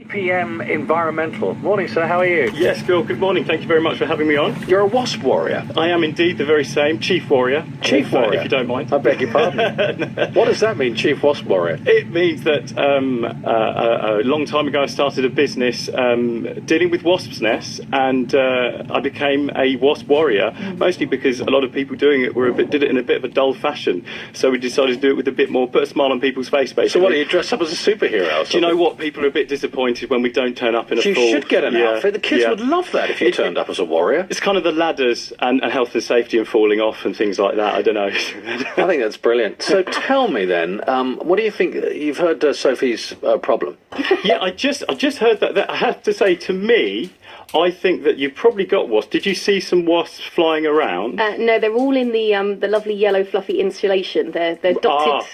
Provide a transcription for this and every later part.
PPM Environmental. Morning, sir. How are you? Yes, Bill, good morning. Thank you very much for having me on. You're a wasp warrior. I am indeed the very same, Chief Warrior. Chief Warrior? If you don't mind. I beg your pardon. What does that mean, Chief Wasp Warrior? It means that a long time ago I started a business dealing with wasps' nests, and I became a wasp warrior, mostly because a lot of people doing it did it in a bit of a dull fashion. So we decided to do it with a bit more, put a smile on people's face, basically. So what, do you dress up as a superhero or something? Do you know what? People are a bit disappointed when we don't turn up in a You full... should get an outfit. The kids would love that if you turned up as a warrior. It's kind of the ladders and health and safety and falling off and things like that. I don't know. I think that's brilliant. So tell me then, what do you think? You've heard Sophie's problem. Yeah, I just heard that. I have to say, to me, I think that you've probably got wasps. Did you see some wasps flying around? No, they're all in the lovely yellow fluffy insulation. They're dotted.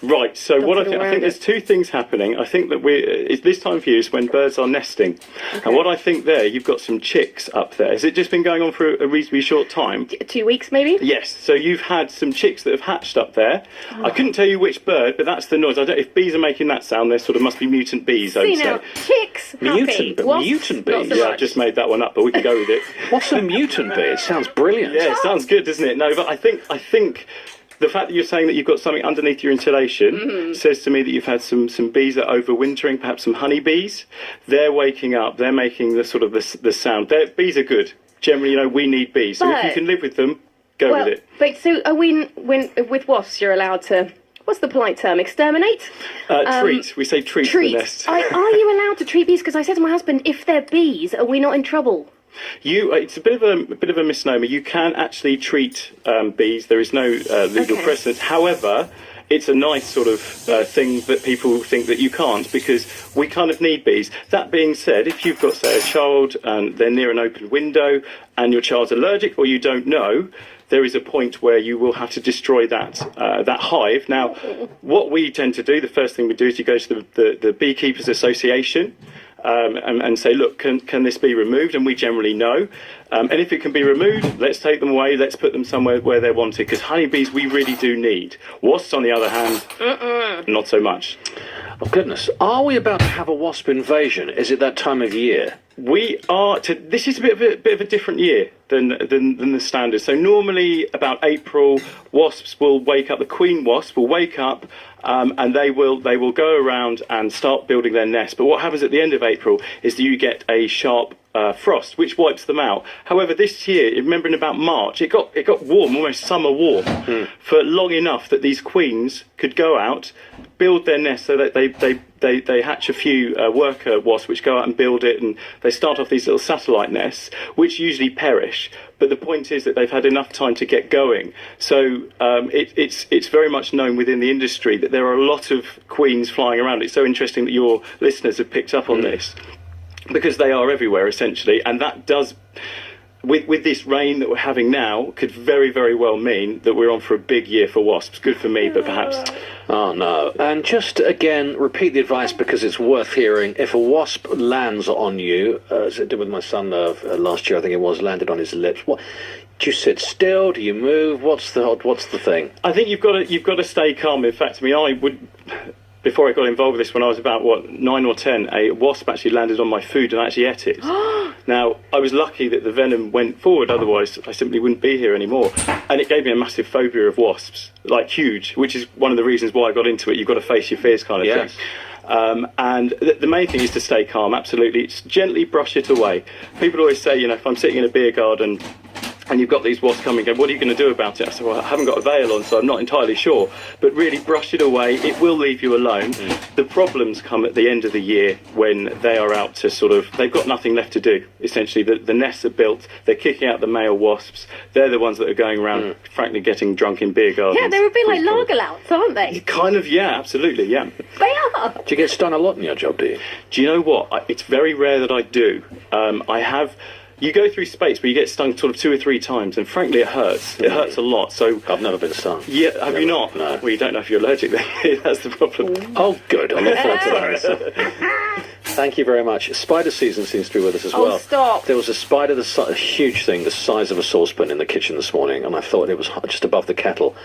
Right, so what I think there's two things happening. I think that it's this time of year is when birds are nesting. Okay. And what I think there, you've got some chicks up there. Has it just been going on for a reasonably short time? 2 weeks, maybe? Yes, so you've had some chicks that have hatched up there. Oh. I couldn't tell you which bird, but that's the noise. I don't, if bees are making that sound, there sort of must be mutant bees, I'd say. Now, chicks, mutant bees? Yeah, I just made that one up, but we can go with it. What's a mutant bee? It sounds brilliant. Yeah, it sounds good, doesn't it? No, but I think the fact that you're saying that you've got something underneath your insulation says to me that you've had some bees that are overwintering, perhaps some honeybees. They're waking up. They're making the sort of the sound. Bees are good. Generally, we need bees. So if you can live with them, go with it. But so are when with wasps, you're allowed to... What's the polite term? Exterminate? Treat. We say treat the nest. Are you allowed to treat bees? Because I said to my husband, if they're bees, are we not in trouble? It's a bit of a misnomer. You can actually treat bees. There is no legal precedent. However, it's a nice sort of thing that people think that you can't, because we kind of need bees. That being said, if you've got, say, a child and they're near an open window and your child's allergic or you don't know, there is a point where you will have to destroy that hive. Now, what we tend to do, the first thing we do is you go to the Beekeepers Association, and say, look, can this be removed? And we generally know. And if it can be removed, let's take them away. Let's put them somewhere where they're wanted. Because honeybees, we really do need. Wasps, on the other hand, not so much. Oh, goodness. Are we about to have a wasp invasion? Is it that time of year? We are. This is a bit of a different year than the standard. So normally about April, wasps will wake up. The queen wasp will wake up, and they will go around and start building their nest. But what happens at the end of April is that you get a sharp frost, which wipes them out. However, this year, remember in about March, it got warm, almost summer warm, for long enough that these queens could go out, build their nest, so that they hatch a few worker wasps which go out and build it, and they start off these little satellite nests, which usually perish. But the point is that they've had enough time to get going. So it's very much known within the industry that there are a lot of queens flying around. It's so interesting that your listeners have picked up on this, because they are everywhere, essentially. And that does, with this rain that we're having now, could very, very well mean that we're on for a big year for wasps. Good for me, but perhaps... Oh, no. And just, again, repeat the advice, because it's worth hearing. If a wasp lands on you, as it did with my son last year, I think it was, landed on his lips, what... Do you sit still? Do you move? What's the thing? I think you've got to stay calm. In fact, I would... Before I got involved with this, when I was about, 9 or 10, a wasp actually landed on my food and I actually ate it. Now, I was lucky that the venom went forward, otherwise I simply wouldn't be here anymore. And it gave me a massive phobia of wasps, like huge, which is one of the reasons why I got into it. You've got to face your fears kind of thing. And the main thing is to stay calm, absolutely. It's gently brush it away. People always say, if I'm sitting in a beer garden and you've got these wasps coming, go, what are you going to do about it? I said, well, I haven't got a veil on, so I'm not entirely sure. But really brush it away. It will leave you alone. The problems come at the end of the year when they are out to they've got nothing left to do. Essentially, the nests are built. They're kicking out the male wasps. They're the ones that are going around, frankly, getting drunk in beer gardens. Yeah, they're a bit like lager louts, aren't they? Kind of, yeah, absolutely, yeah. They are. Do you get stung a lot in your job, do you? Do you know what? It's very rare that I do. You go through space where you get stung sort of 2 or 3 times, and frankly, it hurts. It hurts a lot. So I've never been stung. Yeah, have you not? No. Well, you don't know if you're allergic then. That's the problem. Oh, good. I look forward to that. Thank you very much. Spider season seems to be with us as Oh, well. stop. There was a spider, a huge thing, the size of a saucepan in the kitchen this morning, and I thought it was just above the kettle.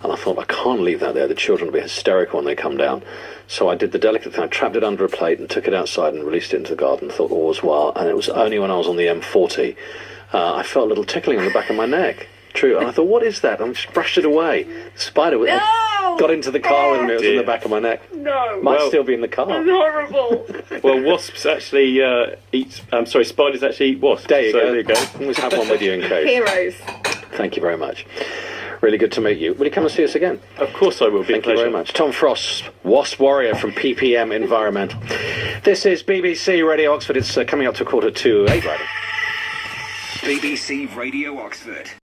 And I thought, I can't leave that there. The children will be hysterical when they come down. So I did the delicate thing. I trapped it under a plate and took it outside and released it into the garden. Thought all was well. And it was only when I was on the M40, I felt a little tickling on the back of my neck. True. And I thought, what is that? And I just brushed it away. The spider got into the car with me. It was in the back of my neck. No. Might still be in the car. That's horrible. Well, wasps actually spiders actually eat wasps. There you so go. There you go. Always have one with you in case. Heroes. Thank you very much. Really good to meet you. Will you come and see us again? Of course I will. Thank you very much. Tom Frost, Wasp Warrior from PPM Environmental. This is BBC Radio Oxford. It's coming up to 7:45, right? BBC Radio Oxford.